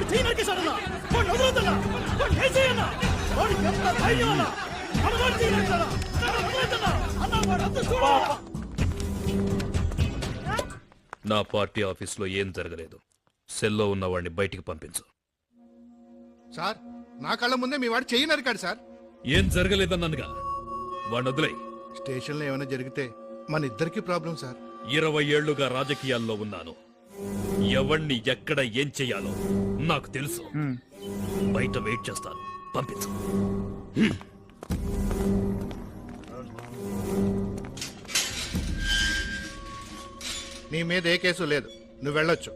వాడు చేయి నరికేశాడన్నా, వాడు వదలొద్దన్నా, వాడు వేసేయన్నా, వాడికి ఎంత ధైర్యం అన్నా, మనవాడు చేయి నరికేశాడా, వదలొద్దన్నా, అన్నా వాడు అంత చూడు. నా పార్టీ ఆఫీస్లో ఏం జరగలేదు. సెల్లో ఉన్న వాడిని బయటికి పంపించు. సార్, నా కళ్ళ ముందే మీ వాడు చెయ్యి నరికాడు సార్. ఏం జరగలేదన్నానుగా, వాడిని వదిలేయ్. స్టేషన్లో ఏమైనా జరిగితే మన ఇద్దరికి ప్రాబ్లం సార్. 20 ఏళ్లుగా రాజకీయాల్లో ఉన్నాను. ఎవణ్ణి ఎక్కడ ఏం చెయ్యాలో నాకు తెలుసు. బయట వెయిట్ చేస్తాను, పంపించు. నీ మీద ఏ కేసు లేదు, నువ్వు వెళ్ళొచ్చు.